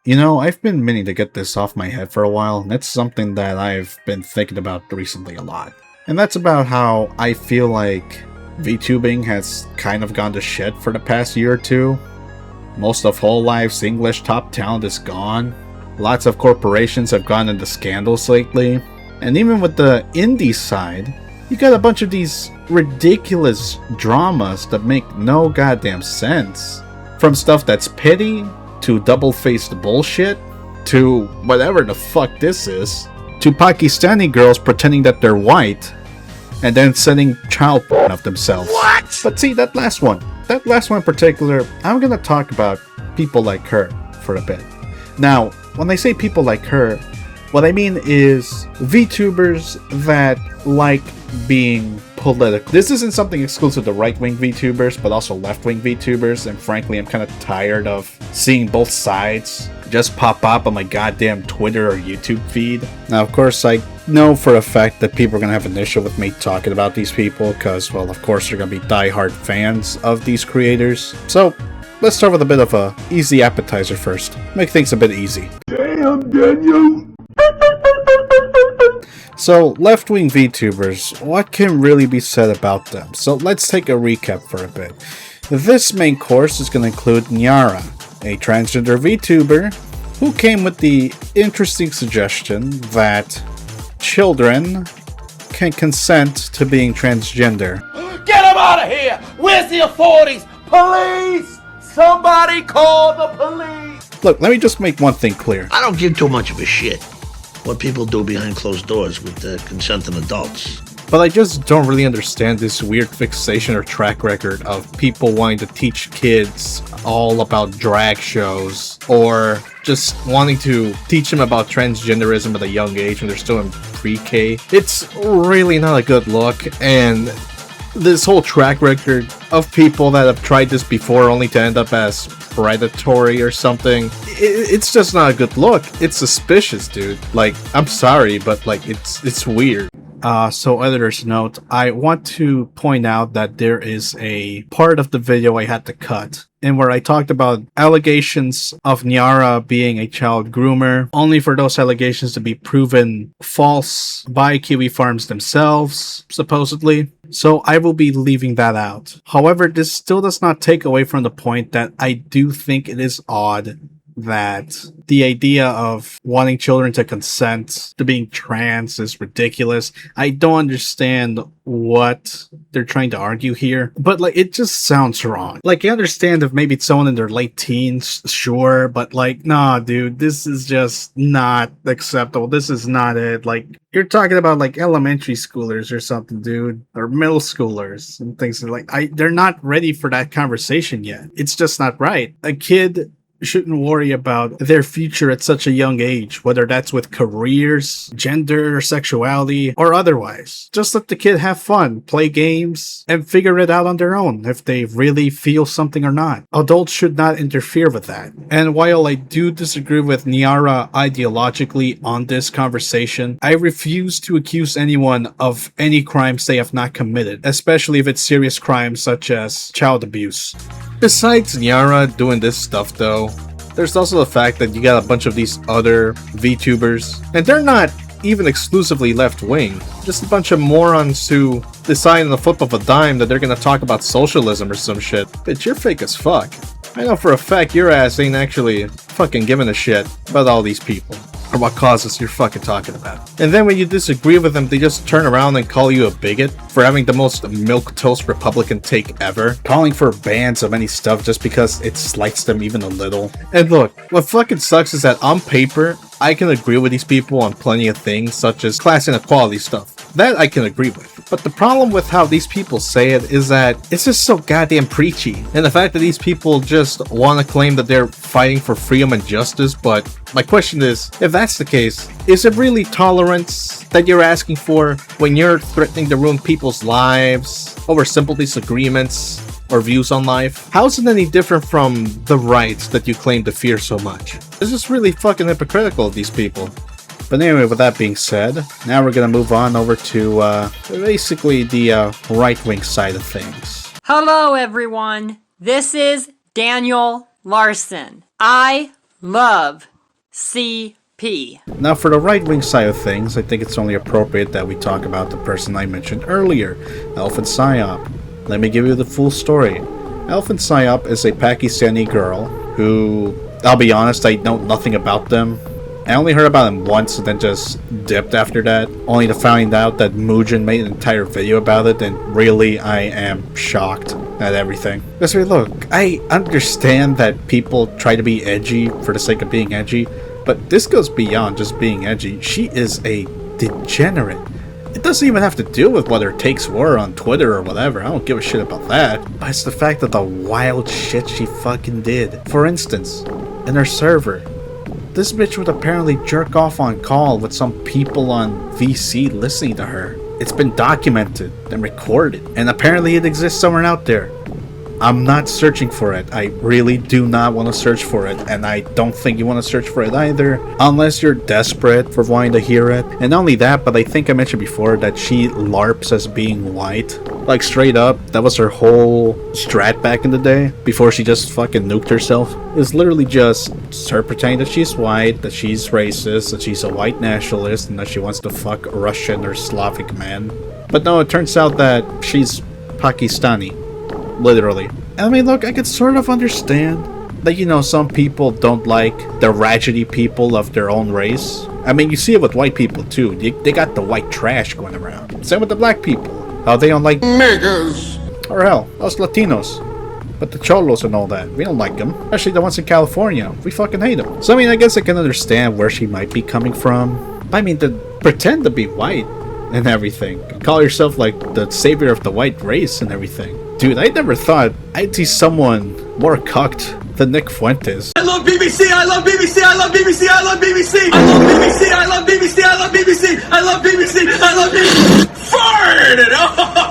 You know, I've been meaning to get this off my head for a while, and it's something that I've been thinking about recently a lot. And that's about how I feel like VTubing has kind of gone to shit for the past year or two. Most of Whole Life's English top talent is gone. Lots of corporations have gone into scandals lately. And even with the indie side, you got a bunch of these ridiculous dramas that make no goddamn sense. From stuff that's petty, to double-faced bullshit, to whatever the fuck this is, to Pakistani girls pretending that they're white, and then sending child porn of themselves. What? But see, that last one in particular, I'm gonna talk about people like her for a bit. Now, when I say people like her, what I mean is VTubers that like being political. This isn't something exclusive to right-wing VTubers, but also left-wing VTubers, and frankly, I'm kind of tired of seeing both sides just pop up on my goddamn Twitter or YouTube feed. Now, of course, I know for a fact that people are going to have an issue with me talking about these people, because, well, of course, they're going to be die-hard fans of these creators. So, let's start with a bit of a easy appetizer first. Make things a bit easy. Damn, Daniel! So, left-wing VTubers, what can really be said about them? So, let's take a recap for a bit. This main course is going to include Nyara, a transgender VTuber who came with the interesting suggestion that children can consent to being transgender. Get him out of here! Where's the authorities? Police! Somebody call the police! Look, let me just make one thing clear. I don't give too much of a shit what people do behind closed doors with consenting adults. But I just don't really understand this weird fixation or track record of people wanting to teach kids all about drag shows, or just wanting to teach them about transgenderism at a young age when they're still in pre-K. It's really not a good look, and this whole track record of people that have tried this before only to end up as predatory or something, it's just not a good look. It's suspicious, dude. Like, I'm sorry, but like, it's weird. So editor's note, I want to point out that there is a part of the video I had to cut, and where I talked about allegations of Nyara being a child groomer, only for those allegations to be proven false by Kiwi Farms themselves, supposedly. So I will be leaving that out. However, this still does not take away from the point that I do think it is odd that the idea of wanting children to consent to being trans is ridiculous. I don't understand what they're trying to argue here, but like, it just sounds wrong. Like, I understand if maybe it's someone in their late teens, sure, but like, nah, dude, this is just not acceptable. This is not it. Like, you're talking about like elementary schoolers or something, dude, or middle schoolers and things like, they're not ready for that conversation yet. It's just not right. A kid shouldn't worry about their future at such a young age, whether that's with careers, gender, or sexuality, or otherwise. Just let the kid have fun, play games, and figure it out on their own if they really feel something or not. Adults should not interfere with that. And while I do disagree with Nyara ideologically on this conversation, I refuse to accuse anyone of any crimes they have not committed, especially if it's serious crimes such as child abuse. Besides Nyara doing this stuff though, there's also the fact that you got a bunch of these other VTubers, and they're not even exclusively left-wing, just a bunch of morons who decide on the flip of a dime that they're gonna talk about socialism or some shit. Bitch, you're fake as fuck. I know for a fact your ass ain't actually fucking giving a shit about all these people, or what causes you're fucking talking about. And then when you disagree with them, they just turn around and call you a bigot for having the most milquetoast Republican take ever, calling for bans of any stuff just because it slights them even a little. And look, what fucking sucks is that on paper, I can agree with these people on plenty of things, such as class inequality stuff. That I can agree with. But the problem with how these people say it is that it's just so goddamn preachy. And the fact that these people just want to claim that they're fighting for freedom and justice, but my question is, if that's the case, is it really tolerance that you're asking for when you're threatening to ruin people's lives over simple disagreements or views on life? How is it any different from the rights that you claim to fear so much? It's just really fucking hypocritical of these people. But anyway, with that being said, now we're gonna move on over to basically the right-wing side of things. Hello everyone, this is Daniel Larson. I Love. CP. Now for the right-wing side of things, I think it's only appropriate that we talk about the person I mentioned earlier, Elfin Psyop. Let me give you the full story. Elfin Psyop is a Pakistani girl who, I'll be honest, I know nothing about them. I only heard about him once and then just dipped after that, only to find out that Mugen made an entire video about it, and really I am shocked at everything. Because look, I understand that people try to be edgy for the sake of being edgy, but this goes beyond just being edgy. She is a degenerate. It doesn't even have to do with what her takes were on Twitter or whatever, I don't give a shit about that. But it's the fact that the wild shit she fucking did. For instance, in her server, this bitch would apparently jerk off on call with some people on VC listening to her. It's been documented and recorded, and apparently it exists somewhere out there. I'm not searching for it. I really do not want to search for it, and I don't think you want to search for it either, unless you're desperate for wanting to hear it. And not only that, but I think I mentioned before that she LARPs as being white. Like straight up, that was her whole strat back in the day, before she just fucking nuked herself. It's literally just her pretending that she's white, that she's racist, that she's a white nationalist, and that she wants to fuck Russian or Slavic men. But no, it turns out that she's Pakistani. Literally. I mean, look, I could sort of understand that, you know, some people don't like the ratchety people of their own race. I mean, you see it with white people too. They got the white trash going around. Same with the black people. How they don't like niggas. Or hell, us Latinos. But the cholos and all that, we don't like them. Especially the ones in California. We fucking hate them. So I mean, I guess I can understand where she might be coming from. I mean, to pretend to be white and everything. Call yourself like the savior of the white race and everything. Dude, I never thought I'd see someone more cucked than Nick Fuentes. I love BBC, I love BBC, I love BBC, I love BBC, I love BBC, I love BBC, I love BBC, I love BBC, I love BBC. Farted!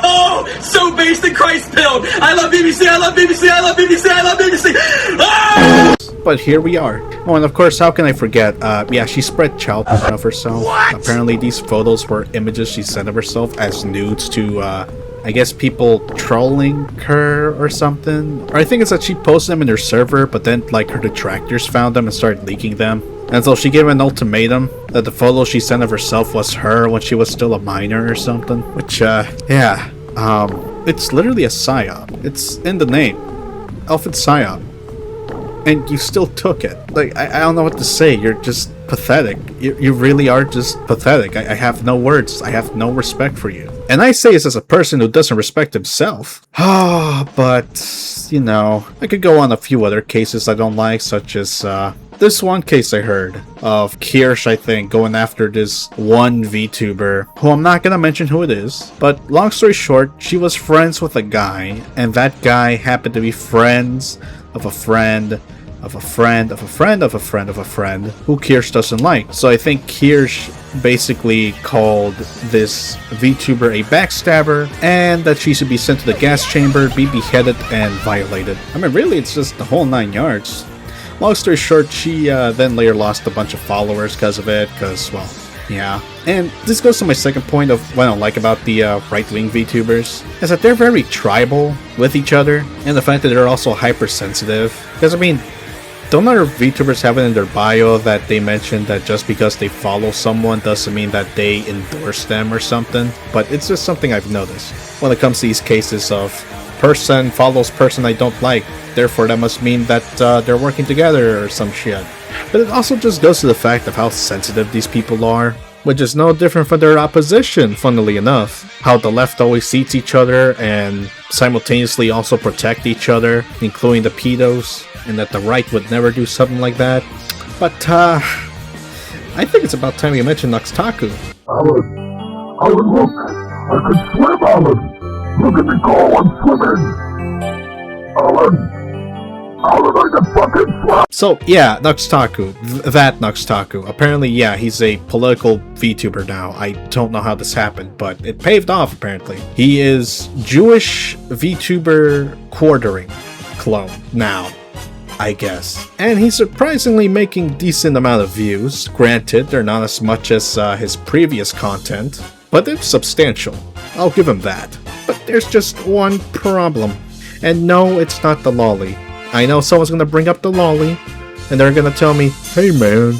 Oh, so based and Christ pilled. I love BBC, I love BBC, I love BBC, I love BBC. Ah! But here we are. Oh, and of course, how can I forget? Yeah, she spread child porn of herself. What? Apparently, these photos were images she sent of herself as nudes to, I guess people trolling her or something. Or I think it's that she posted them in her server, but then like her detractors found them and started leaking them. And so she gave an ultimatum that the photo she sent of herself was her when she was still a minor or something. Which, yeah. It's literally a psyop. It's in the name. Elfin Psyop. And you still took it. Like, I don't know what to say. You're just pathetic. You really are just pathetic. I have no words. I have no respect for you. And I say this as a person who doesn't respect himself. But, you know, I could go on a few other cases I don't like, such as, this one case I heard of Kirsche, I think, going after this one VTuber, who I'm not gonna mention who it is, but long story short, she was friends with a guy, and that guy happened to be friends of a friend of a friend of a friend of a friend of a friend who Kirsche doesn't like. So I think Kirsche basically called this VTuber a backstabber, and that she should be sent to the gas chamber, be beheaded, and violated. I mean, really, it's just the whole 9 yards. Long story short, she then later lost a bunch of followers because of it, because, well, yeah. And this goes to my second point of what I don't like about the right-wing VTubers, is that they're very tribal with each other, and the fact that they're also hypersensitive. Because, I mean, don't other VTubers have it in their bio that they mention that just because they follow someone doesn't mean that they endorse them or something? But it's just something I've noticed when it comes to these cases of person follows person I don't like, therefore that must mean that they're working together or some shit. But it also just goes to the fact of how sensitive these people are, which is no different from their opposition, funnily enough. How the left always seats each other and simultaneously also protect each other, including the pedos, and that the right would never do something like that. But, I think it's about time we mention Nuxtaku. Alan, look! I can swim, Alan! Look at me go, I'm swimming! Alan, I can fucking swim! So, yeah, Nuxtaku. That Nuxtaku. Apparently, yeah, he's a political VTuber now. I don't know how this happened, but it paved off, apparently. He is Jewish VTuber quartering clone now, I guess. And he's surprisingly making decent amount of views. Granted, they're not as much as his previous content, but it's substantial. I'll give him that. But there's just one problem. And no, it's not the lolly. I know someone's gonna bring up the lolly, and they're gonna tell me, hey man,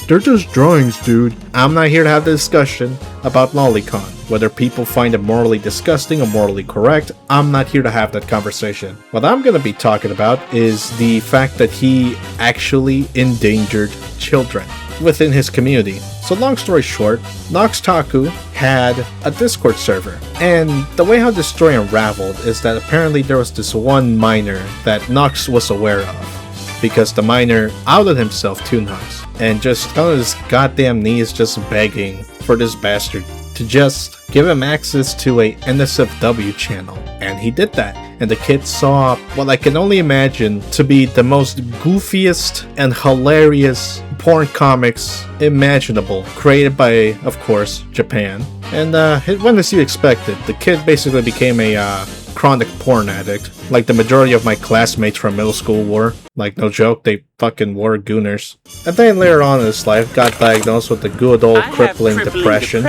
they're just drawings, dude. I'm not here to have the discussion about lolicon. Whether people find it morally disgusting or morally correct, I'm not here to have that conversation. What I'm gonna be talking about is the fact that he actually endangered children within his community. So long story short, Noxtaku had a Discord server, and the way how this story unraveled is that apparently there was this one minor that Nox was aware of, because the minor outed himself to Nox, and just on his goddamn knees just begging for this bastard to just give him access to a NSFW channel, and he did that. And the kid saw what I can only imagine to be the most goofiest and hilarious porn comics imaginable, created by, of course, Japan. And it went as you expected. The kid basically became a chronic porn addict, like the majority of my classmates from middle school were. Like, no joke, they fucking were gooners. And then later on in his life, got diagnosed with the good old crippling depression.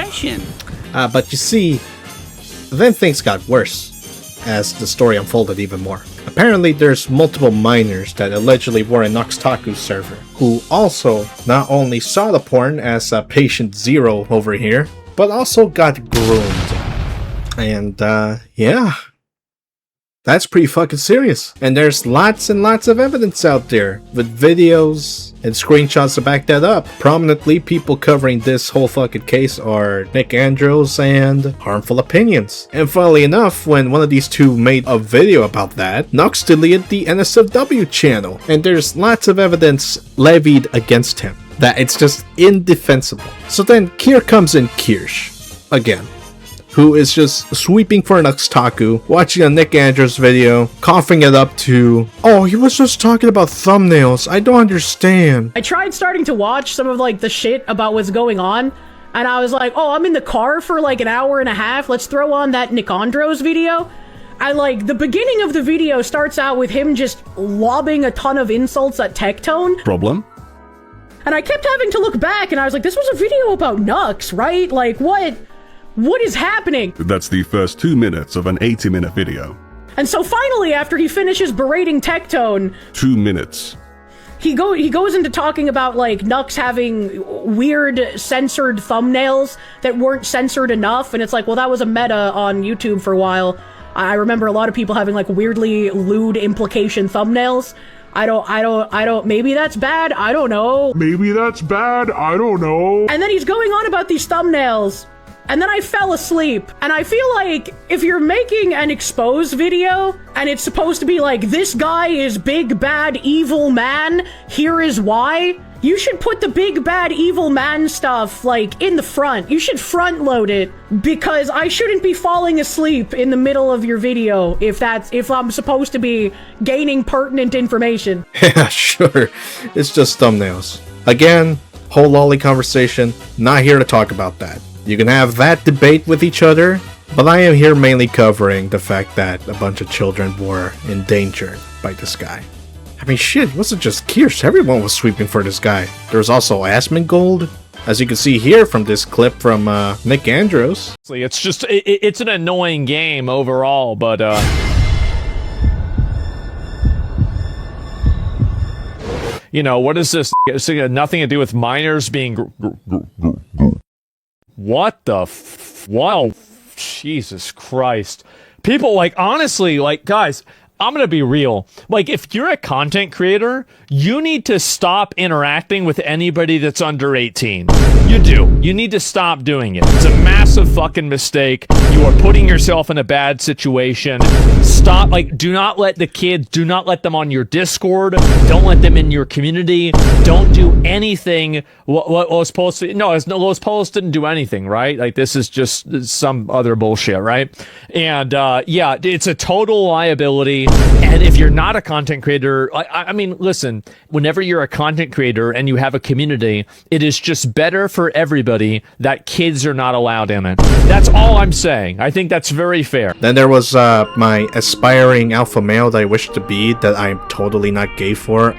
But you see, then things got worse as the story unfolded even more. Apparently, there's multiple minors that allegedly were in Noxtaku's server, who also not only saw the porn as patient zero over here, but also got groomed. And yeah, that's pretty fucking serious. And there's lots and lots of evidence out there with videos and screenshots to back that up. Prominently, people covering this whole fucking case are Nick Andrews and Harmful Opinions. And funnily enough, when one of these two made a video about that, Nox deleted the NSFW channel, and there's lots of evidence levied against him that it's just indefensible. So then here comes in Kirsche again, who is just sweeping for Noxtaku, watching a Nick Andrews video, coughing it up to, oh, he was just talking about thumbnails, I don't understand. I tried starting to watch some of like the shit about what's going on, and I was like, oh, I'm in the car for like an hour and a half, let's throw on that Nick Andrews video. And like, the beginning of the video starts out with him just lobbing a ton of insults at Tectone. Problem? And I kept having to look back, and I was like, this was a video about Nux, right? Like, what is happening? That's the first 2 minutes of an 80-minute video. And so finally, after he finishes berating Tectone, 2 minutes. he goes into talking about like Nux having weird censored thumbnails that weren't censored enough, and it's like, well, that was a meta on YouTube for a while. I remember a lot of people having like weirdly lewd implication thumbnails. I don't, maybe that's bad, I don't know. Maybe that's bad, I don't know. And then he's going on about these thumbnails, and then I fell asleep. And I feel like if you're making an expose video, and it's supposed to be like, this guy is big, bad, evil man, here is why, you should put the big, bad, evil man stuff, like, in the front. You should front load it, because I shouldn't be falling asleep in the middle of your video if I'm supposed to be gaining pertinent information. Yeah, sure. It's just thumbnails. Again, whole lolly conversation, not here to talk about that. You can have that debate with each other, but I am here mainly covering the fact that a bunch of children were endangered by this guy. I mean, shit, it wasn't just Kirsche, everyone was sweeping for this guy. There was also Asmongold, as you can see here from this clip from Nick Andrews. It's just, it's an annoying game overall, but you know, what is this? It's got nothing to do with minors being what the wow, Jesus Christ. People, like, honestly, like, guys, I'm gonna be real. Like, if you're a content creator, you need to stop interacting with anybody that's under 18. You do. You need to stop doing it. It's a massive fucking mistake. You are putting yourself in a bad situation. Stop. Like, do not let the kids, do not let them on your Discord. Don't let them in your community. Don't do anything. What was supposed to, no, Los Polos didn't do anything, right? Like, this is just some other bullshit, right? And, yeah, it's a total liability. And if you're not a content creator, I mean, listen, whenever you're a content creator and you have a community, it is just better for everybody that kids are not allowed in it. That's all I'm saying. I think that's very fair. Then there was my aspiring alpha male that I wish to be, that I'm totally not gay for,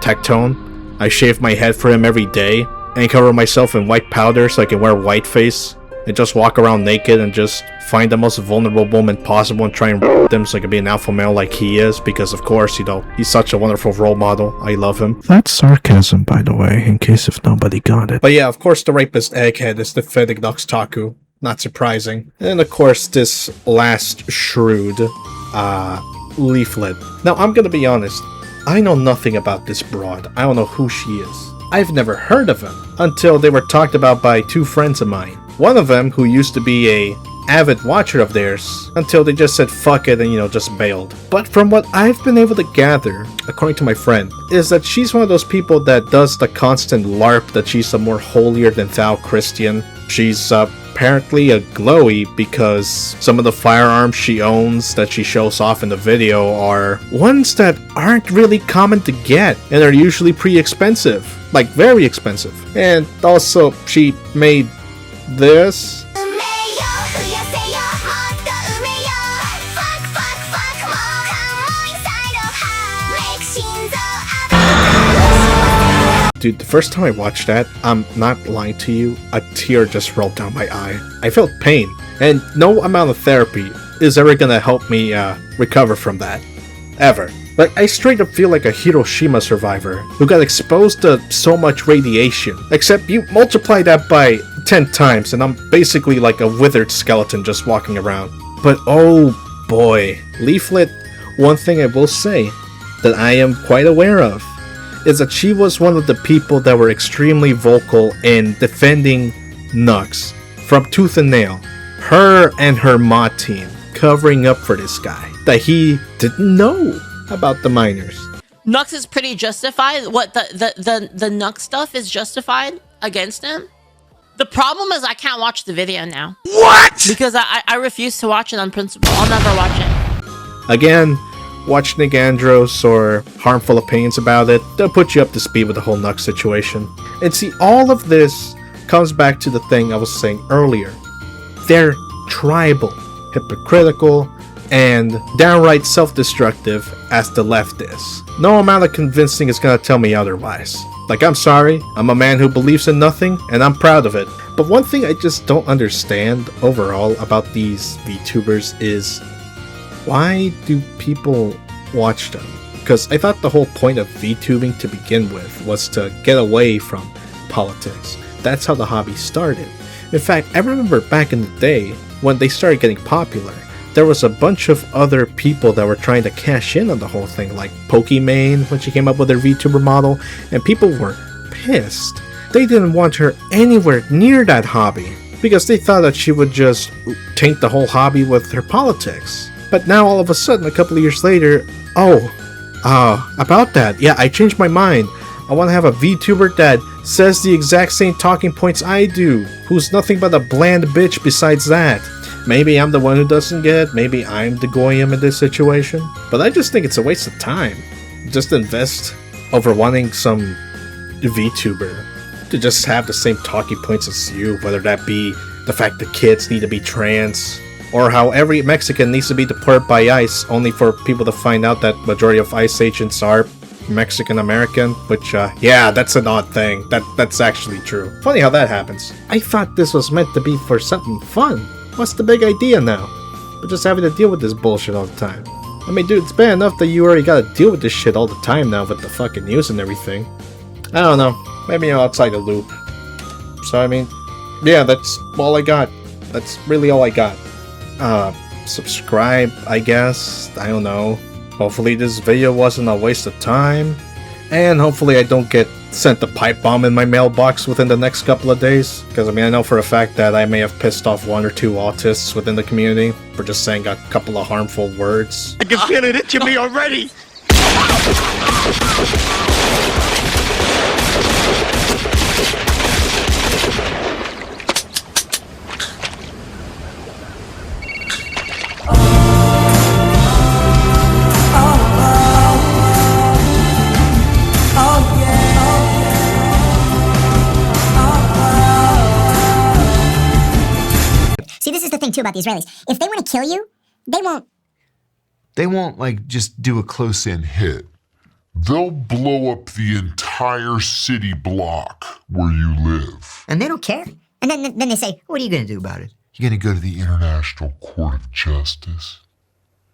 Tectone. I shave my head for him every day and cover myself in white powder so I can wear white face. and just walk around naked and just find the most vulnerable woman possible and try and them so I can be an alpha male like he is, because of course, you know, he's such a wonderful role model. I love him. That's sarcasm, by the way, in case if nobody got it. But yeah, of course the rapist egghead is the pathetic Noxtaku. Not surprising. And of course this last shrewd, Leaflet. Now I'm gonna be honest, I know nothing about this broad. I don't know who she is. I've never heard of him until they were talked about by two friends of mine. One of them who used to be a avid watcher of theirs until they just said fuck it and, you know, just bailed. But from what I've been able to gather, according to my friend, is that she's one of those people that does the constant LARP that she's a more holier than thou Christian. She's apparently a glowy because some of the firearms she owns that she shows off in the video are ones that aren't really common to get and are usually pretty expensive, like very expensive. And also she made this. Dude, the first time I watched that, I'm not lying to you, a tear just rolled down my eye. I felt pain, and no amount of therapy is ever gonna help me recover from that. Ever. Like, I straight up feel like a Hiroshima survivor who got exposed to so much radiation. Except you multiply that by 10 times and I'm basically like a withered skeleton just walking around. But oh boy, Leaflet, one thing I will say that I am quite aware of is that she was one of the people that were extremely vocal in defending Nux from tooth and nail. Her and her mod team covering up for this guy that he didn't know about the minors. Nux is pretty justified. What the Nux stuff is justified against him. The problem is I can't watch the video now. What? Because I refuse to watch it on principle. I'll never watch it. Again, watch Nick Andros or Harmful Opinions about it. They'll put you up to speed with the whole Nux situation. And see, all of this comes back to the thing I was saying earlier. They're tribal, hypocritical, and downright self-destructive as the left is. No amount of convincing is gonna tell me otherwise. Like, I'm sorry, I'm a man who believes in nothing, and I'm proud of it. But one thing I just don't understand overall about these VTubers is, why do people watch them? Because I thought the whole point of VTubing to begin with was to get away from politics. That's how the hobby started. In fact, I remember back in the day when they started getting popular, there was a bunch of other people that were trying to cash in on the whole thing, like Pokimane when she came up with her VTuber model, and people were pissed. They didn't want her anywhere near that hobby because they thought that she would just taint the whole hobby with her politics. But now all of a sudden, a couple of years later, about that, yeah, I changed my mind. I want to have a VTuber that says the exact same talking points I do, who's nothing but a bland bitch besides that. Maybe I'm the one who doesn't get it, maybe I'm the goyim in this situation, but I just think it's a waste of time. Just invest over wanting some VTuber to just have the same talking points as you, whether that be the fact that kids need to be trans, or how every Mexican needs to be deported by ICE, only for people to find out that majority of ICE agents are Mexican American, which, yeah, that's an odd thing. That's actually true. Funny how that happens. I thought this was meant to be for something fun. What's the big idea now? We're just having to deal with this bullshit all the time. I mean, dude, it's bad enough that you already gotta deal with this shit all the time now with the fucking news and everything. I don't know. Maybe I'm outside the loop. So, I mean, yeah, that's all I got. That's really all I got. Subscribe, I guess. I don't know. Hopefully this video wasn't a waste of time. And hopefully I don't get sent a pipe bomb in my mailbox within the next couple of days. Because, I mean, I know for a fact that I may have pissed off one or two autists within the community for just saying a couple of harmful words. I can feel it itching me already. See, this is the thing too about the Israelis. If they want to kill you, they won't like just do a close-in hit. They'll blow up the entire city block where you live. And they don't care. And then they say, what are you going to do about it? You're going to go to the International Court of Justice.